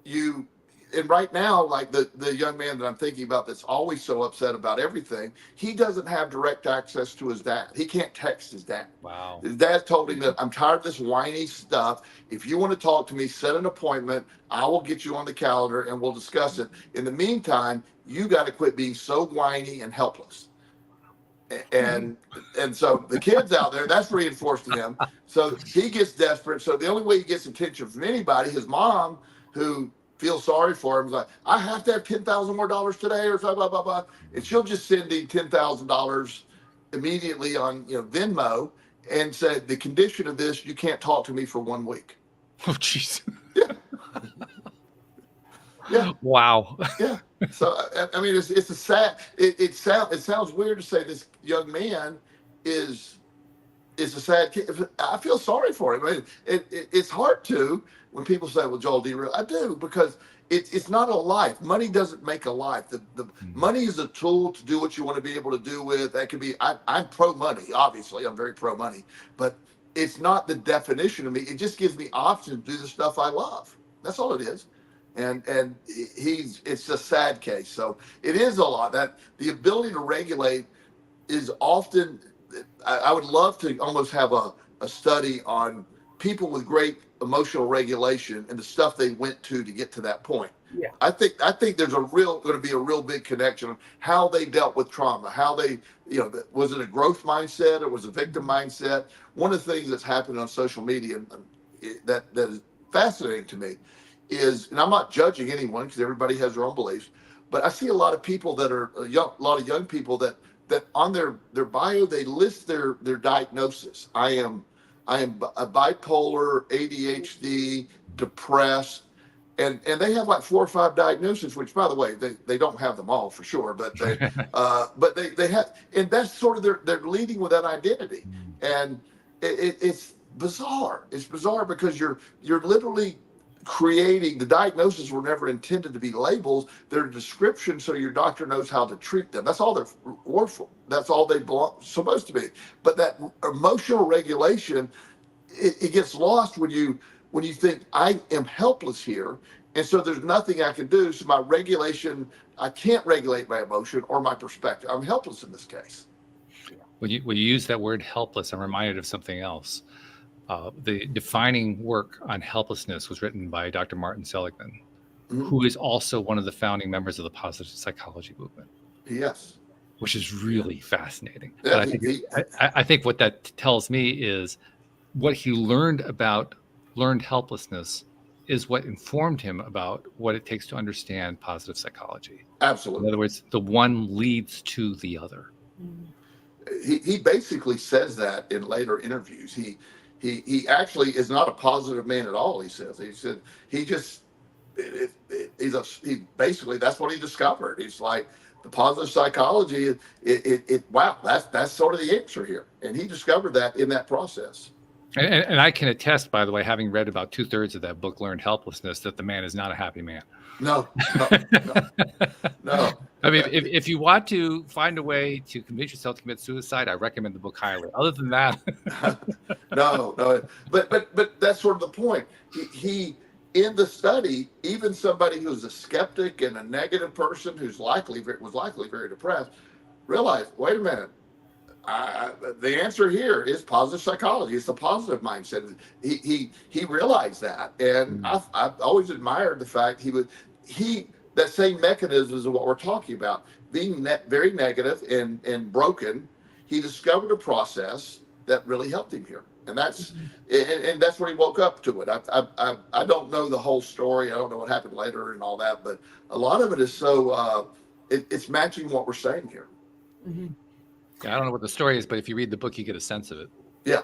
and right now, like the young man that I'm thinking about that's always so upset about everything, he doesn't have direct access to his dad. He can't text his dad. Wow. His dad told him that I'm tired of this whiny stuff. If you want to talk to me, set an appointment. I will get you on the calendar and we'll discuss it. In the meantime, you got to quit being so whiny and helpless. And so the kids out there, that's reinforced to him. So he gets desperate. So the only way he gets attention from anybody, his mom, who feel sorry for him, is like, I have to have $10,000 more today, or blah blah blah blah, and she'll just send him $10,000 immediately on Venmo, and say, the condition of this, you can't talk to me for 1 week. Oh, jeez. Yeah. Yeah. Wow. Yeah. So I mean, it's a sad. It sounds weird to say this young man is a sad kid. I feel sorry for him. I mean, it's hard to, when people say, well, Joel, do you really? I do, because it's not a life. Money doesn't make a life. The money is a tool to do what you want to be able to do with. That could be, I'm pro money, obviously. I'm very pro money, but it's not the definition of me. It just gives me options to do the stuff I love. That's all it is. And it's a sad case. So it is a lot. That the ability to regulate is often, I would love to almost have a study on people with great emotional regulation and the stuff they went to get to that point. Yeah. I think there's going to be a real big connection of how they dealt with trauma, how they, was it a growth mindset or was it a victim mindset? One of the things that's happened on social media that is fascinating to me is, and I'm not judging anyone because everybody has their own beliefs, but I see a lot of people that are a lot of young people that on their bio, they list their diagnosis. I am a bipolar, ADHD, depressed, and they have like 4 or 5 diagnoses, which, by the way, they don't have them all for sure, but they have, and that's sort of they're leading with that identity, and it's bizarre. It's bizarre because you're literally creating, the diagnoses were never intended to be labels. They're descriptions so your doctor knows how to treat them. That's all they're for. That's all they supposed to be. But that emotional regulation, it gets lost when you think I am helpless here, and so there's nothing I can do. So my regulation, I can't regulate my emotion or my perspective. I'm helpless in this case. When you use that word helpless, I'm reminded of something else. The defining work on helplessness was written by Dr. Martin Seligman, who is also one of the founding members of the positive psychology movement. Yes. Which is really fascinating. Yeah, but I think what that tells me is what he learned about learned helplessness is what informed him about what it takes to understand positive psychology. Absolutely. In other words, the one leads to the other. He basically says that in later interviews. He actually is not a positive man at all. He said he just he basically, that's what he discovered. He's like, the positive psychology, wow, that's sort of the answer here. And he discovered that in that process. And I can attest, by the way, having read about 2/3 of that book, Learned Helplessness, that the man is not a happy man. No. I mean, if you want to find a way to convince yourself to commit suicide, I recommend the book highly. Other than that, no. But that's sort of the point. He in the study, even somebody who's a skeptic and a negative person who's was likely very depressed, realized, wait a minute, the answer here is positive psychology. It's the positive mindset. He realized that, and I've always admired the fact that same mechanisms of what we're talking about, being very negative and broken. He discovered a process that really helped him here. And that's where he woke up to it. I don't know the whole story. I don't know what happened later and all that, but a lot of it is so it's matching what we're saying here. Mm-hmm. Yeah, I don't know what the story is, but if you read the book, you get a sense of it. Yeah.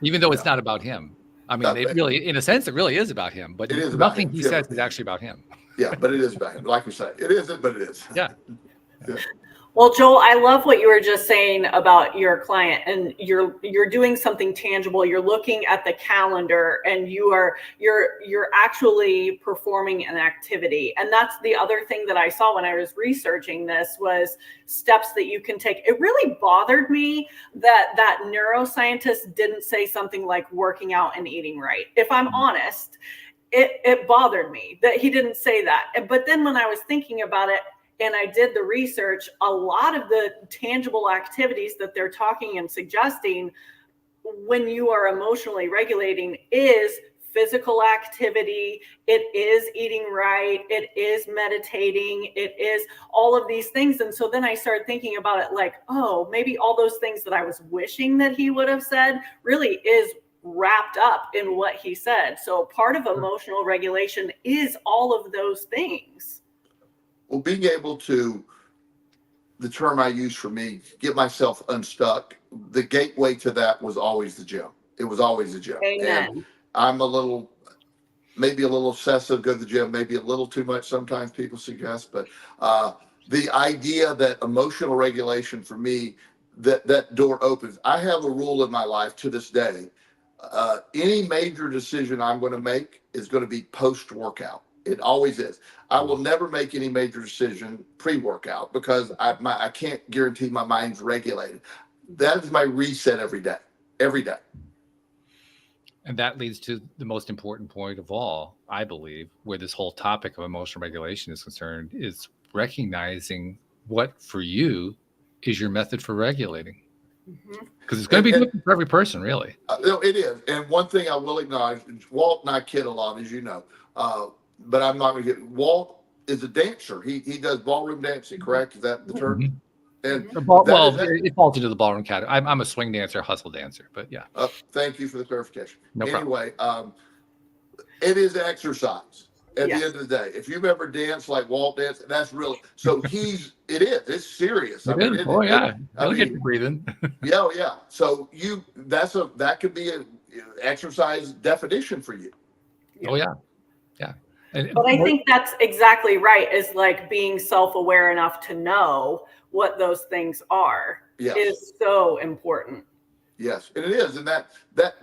Even though it's not about him. I mean, it really, in a sense, it really is about him. But nothing he says is actually about him. Yeah, but it is about him. Like you say, it isn't, but it is. Yeah. Well, Joel, I love what you were just saying about your client, and you're doing something tangible. You're looking at the calendar, and you're actually performing an activity. And that's the other thing that I saw when I was researching this was steps that you can take. It really bothered me that neuroscientist didn't say something like working out and eating right. If I'm honest, it bothered me that he didn't say that. But then when I was thinking about it, and I did the research, a lot of the tangible activities that they're talking and suggesting when you are emotionally regulating is physical activity, it is eating right, it is meditating, it is all of these things. And so then I started thinking about it like, oh, maybe all those things that I was wishing that he would have said really is wrapped up in what he said. So part of emotional regulation is all of those things. Well, being able to, the term I use for me, get myself unstuck, the gateway to that was always the gym. It was always the gym. Amen. And I'm maybe a little obsessive, go to the gym, maybe a little too much sometimes people suggest, but the idea that emotional regulation for me, that door opens. I have a rule in my life to this day. Any major decision I'm going to make is going to be post-workout. It always is. I will never make any major decision pre-workout because I can't guarantee my mind's regulated. That is my reset every day. And that leads to the most important point of all, I believe, where this whole topic of emotional regulation is concerned, is recognizing what for you is your method for regulating. Because it's going to be different for every person, really. It is. And one thing I will acknowledge, Walt and I kid a lot, as you know, but I'm not going to get. Walt is a dancer. He does ballroom dancing, correct? Is that the term? And it falls into the ballroom category. I'm a swing dancer, hustle dancer, but yeah. Thank you for the clarification. No anyway, it is exercise at the end of the day. If you've ever danced like Walt danced, that's real. So it's serious. Get to breathing. Yeah. So that could be an exercise definition for you. Oh yeah. But I think that's exactly right, is like being self-aware enough to know what those things are is so important. Yes, and it is. And that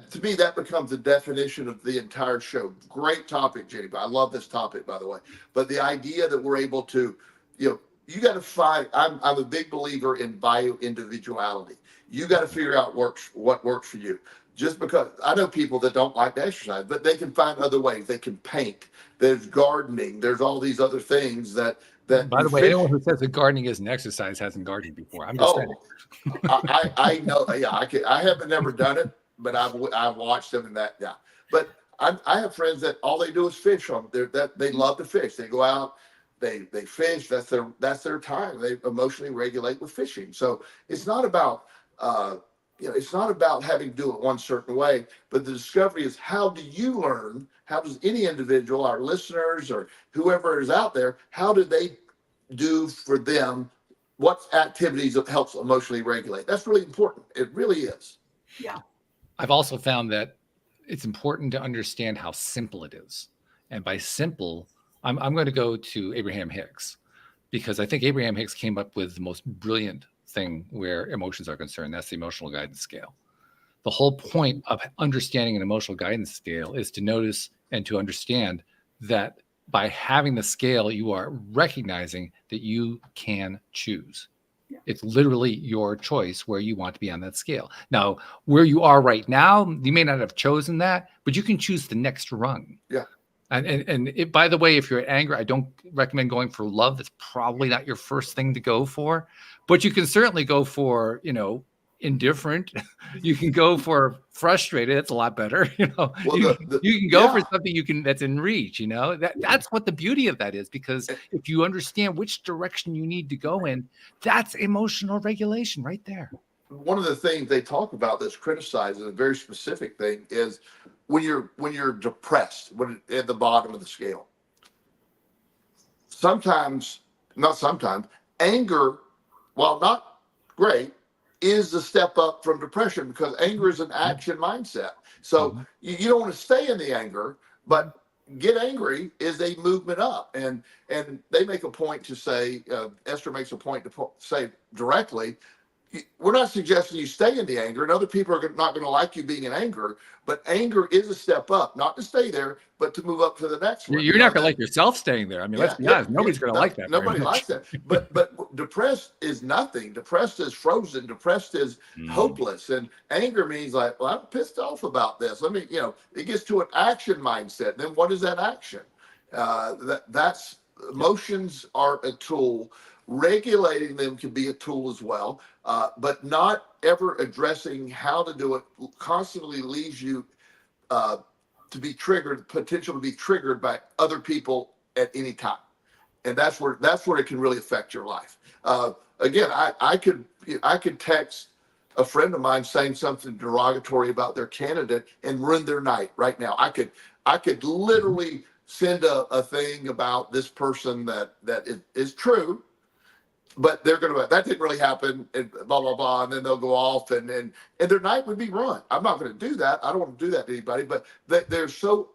to me, that becomes the definition of the entire show. Great topic, Jenny. I love this topic, by the way. But the idea that we're able to, you got to find, I'm a big believer in bio-individuality. You got to figure out what works for you. Just because I know people that don't like to exercise, but they can find other ways. They can paint. There's gardening. There's all these other things that that By you the way, fish. anyone who says that gardening isn't exercise hasn't gardened before. I'm just saying. Oh, I know. Yeah, I haven't never done it, but I've watched them and that. Yeah, but I have friends that all they do is fish on. They love to fish. They go out, they fish. That's their time. They emotionally regulate with fishing. So it's not about it's not about having to do it one certain way, but the discovery is, how do you learn? How does any individual, our listeners or whoever is out there, how do they do for them? What activities that helps emotionally regulate? That's really important. It really is. Yeah. I've also found that it's important to understand how simple it is. And by simple, I'm going to go to Abraham Hicks, because I think Abraham Hicks came up with the most brilliant thing where emotions are concerned. That's the emotional guidance scale. The whole point of understanding an emotional guidance scale is to notice and to understand that by having the scale, you are recognizing that you can choose. Yeah. It's literally your choice where you want to be on that scale. Now, where you are right now, you may not have chosen that, but you can choose the next rung. Yeah. And by the way, if you're angry, I don't recommend going for love. That's probably not your first thing to go for, but you can certainly go for, indifferent. You can go for frustrated. That's a lot better. Well, you can go for something that's in reach. That's what the beauty of that is, because if you understand which direction you need to go in, that's emotional regulation right there. One of the things they talk about that's criticized, and a very specific thing, is when you're depressed, at the bottom of the scale. Not sometimes, anger, while not great, is the step up from depression, because anger is an action mindset. So you don't want to stay in the anger, but get angry is a movement up. And they make a point to say, Esther makes a point to say directly, we're not suggesting you stay in the anger, and other people are not going to like you being in anger, but anger is a step up, not to stay there, but to move up to the next one. You're not going to like yourself staying there. I mean, let's be honest. Nobody's going to like that. Nobody likes that. But depressed is nothing. Depressed is frozen. Depressed is hopeless. And anger means like, well, I'm pissed off about this. It gets to an action mindset. Then what is that action? That's emotions are a tool. Regulating them can be a tool as well, but not ever addressing how to do it constantly leaves you to be triggered, potential to be triggered by other people at any time, and that's where it can really affect your life. Again, I could text a friend of mine saying something derogatory about their candidate and ruin their night right now. I could literally send a thing about this person that is true, but they're going to, that didn't really happen, and blah, blah, blah. And then they'll go off and their night would be ruined. I'm not going to do that. I don't want to do that to anybody, but they're so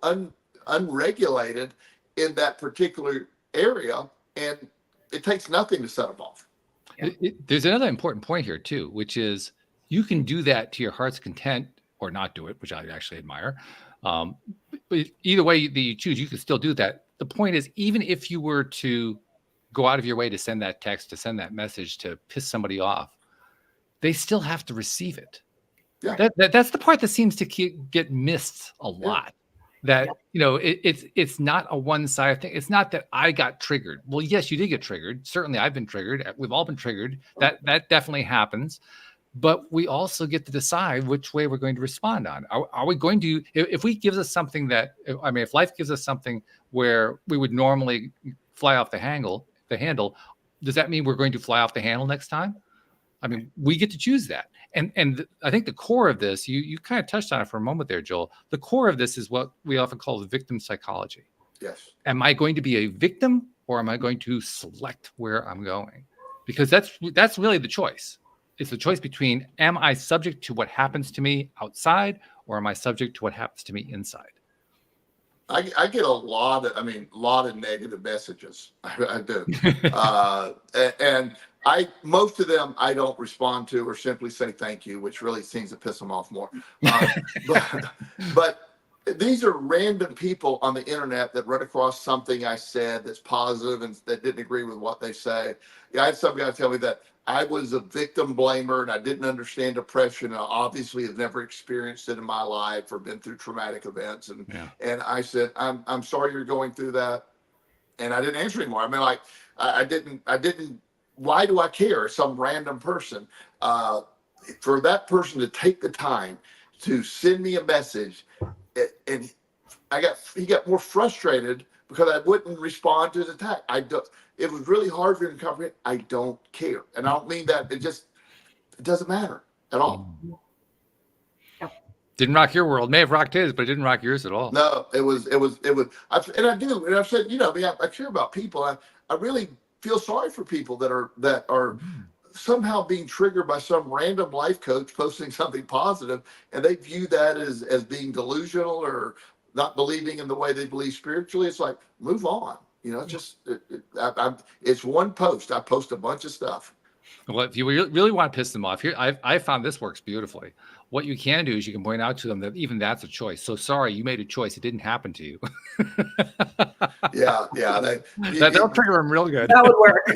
unregulated in that particular area, and it takes nothing to set them off. There's another important point here too, which is you can do that to your heart's content or not do it, which I actually admire. But either way that you choose, you can still do that. The point is, even if you were to go out of your way to send that text, to send that message, to piss somebody off, they still have to receive it. Yeah. That's the part that seems to get missed a lot. Yeah. That, it's not a one-sided thing. It's not that I got triggered. Well, yes, you did get triggered. Certainly I've been triggered. We've all been triggered. That definitely happens. But we also get to decide which way we're going to respond on. Are we going to, if we gives us something if life gives us something where we would normally fly off the handle, does that mean we're going to fly off the handle next time? I mean, we get to choose that. And I think the core of this, you kind of touched on it for a moment there, Joel. The core of this is what we often call the victim psychology. Yes. Am I going to be a victim, or am I going to select where I'm going? Because that's really the choice. It's the choice between, am I subject to what happens to me outside, or am I subject to what happens to me inside? I get a lot of negative messages. I do. And most of them I don't respond to, or simply say thank you, which really seems to piss them off more. But these are random people on the internet that run across something I said that's positive and that didn't agree with what they say. I had some guy tell me that I was a victim blamer and I didn't understand depression. I obviously have never experienced it in my life or been through traumatic events. And I said, I'm sorry you're going through that. And I didn't answer anymore. I didn't. Why do I care? Some random person. For that person to take the time to send me a message, and he got more frustrated because I wouldn't respond to his attack. It was really hard for him to comprehend. I don't care, and I don't mean that. It doesn't matter at all. Didn't rock your world. May have rocked his, but it didn't rock yours at all. No, it was. And I do, and I've said, I care about people. I really feel sorry for people that are somehow being triggered by some random life coach posting something positive, and they view that as being delusional or not believing in the way they believe spiritually. It's like, move on. It's one post. I post a bunch of stuff. Well, if you really want to piss them off, here I found this works beautifully. What you can do is you can point out to them that even that's a choice. So sorry, you made a choice. It didn't happen to you. Yeah. That'll trigger them real good. That would work.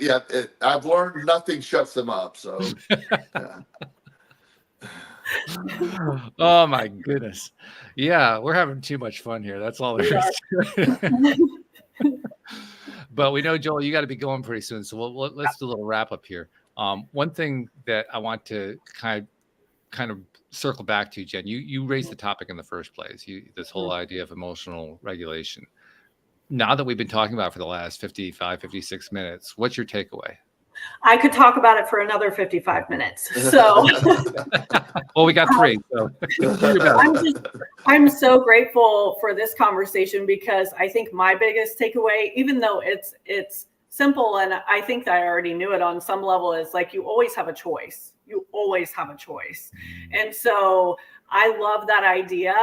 Yeah. I've learned nothing shuts them up. So. Yeah. Oh my goodness. Yeah, we're having too much fun here. That's all there is to it. But we know, Joel, you got to be going pretty soon. So let's do a little wrap up here. One thing that I want to kind of circle back to, Jen, you raised the topic in the first place, this whole idea of emotional regulation. Now that we've been talking about it for the last 55, 56 minutes, what's your takeaway? I could talk about it for another 55 minutes. So, well, we got 3. So. I'm so grateful for this conversation, because I think my biggest takeaway, even though it's simple, and I think that I already knew it on some level, is like, you always have a choice. You always have a choice. And so I love that idea,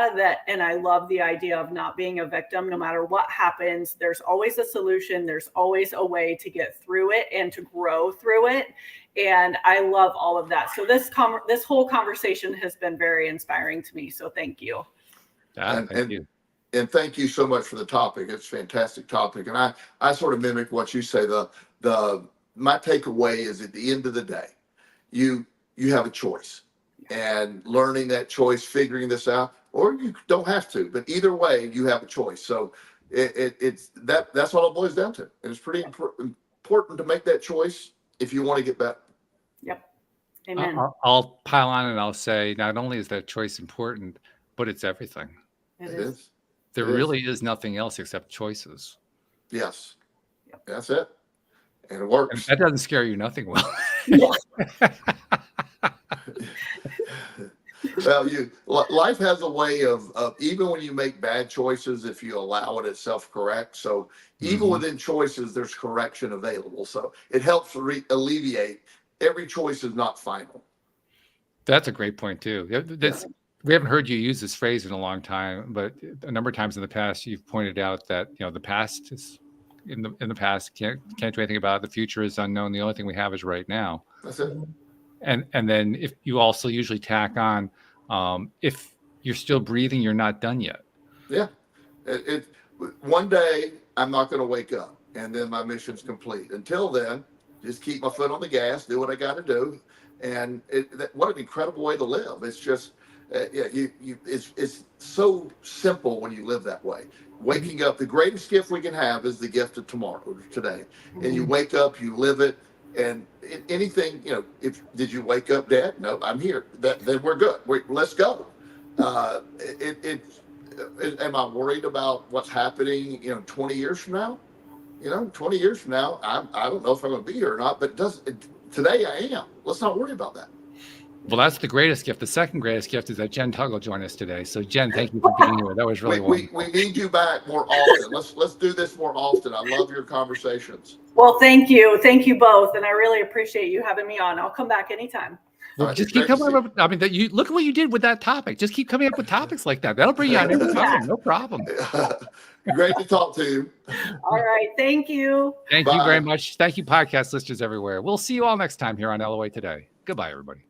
and I love the idea of not being a victim. No matter what happens, there's always a solution. There's always a way to get through it and to grow through it. And I love all of that. So this whole conversation has been very inspiring to me. So thank you. Thank you. And thank you so much for the topic. It's a fantastic topic. And I sort of mimic what you say. My takeaway is, at the end of the day, you have a choice. And learning that choice, figuring this out, or you don't have to, but either way, you have a choice. So that's all it boils down to. And it's pretty important to make that choice if you want to get better. Yep. Amen. I'll pile on and I'll say, not only is that choice important, but it's everything. It is. There really is nothing else except choices. Yes. Yep. That's it. And it works. And that doesn't scare you nothing well. Yeah. Well, life has a way of even when you make bad choices, if you allow it, it's self-correct. So even within choices, there's correction available. So it helps alleviate. Every choice is not final. That's a great point too. We haven't heard you use this phrase in a long time, but a number of times in the past, you've pointed out that the past is in the past. Can't do anything about it. The future is unknown. The only thing we have is right now. That's it. And then if you also usually tack on, if you're still breathing, you're not done yet. Yeah. One day I'm not going to wake up, and then my mission's complete. Until then, just keep my foot on the gas, do what I got to do. And what an incredible way to live. It's just, it's so simple when you live that way. Waking up, the greatest gift we can have is the gift of tomorrow, today. And you wake up, you live it. And anything, did you wake up dead? No, I'm here. Then we're good. Let's go. Am I worried about what's happening, 20 years from now? 20 years from now, I don't know if I'm going to be here or not, but today I am. Let's not worry about that. Well, that's the greatest gift. The second greatest gift is that Jen Tuggle joined us today. So, Jen, thank you for being here. That was really wonderful. We need you back more often. Let's do this more often. I love your conversations. Well, thank you. Thank you both. And I really appreciate you having me on. I'll come back anytime. Well, just keep coming up. Look at what you did with that topic. Just keep coming up with topics like that. That'll bring you on every time. No problem. Great to talk to you. All right. Thank you. Thank you very much. Thank you, podcast listeners everywhere. We'll see you all next time here on LOA Today. Goodbye, everybody.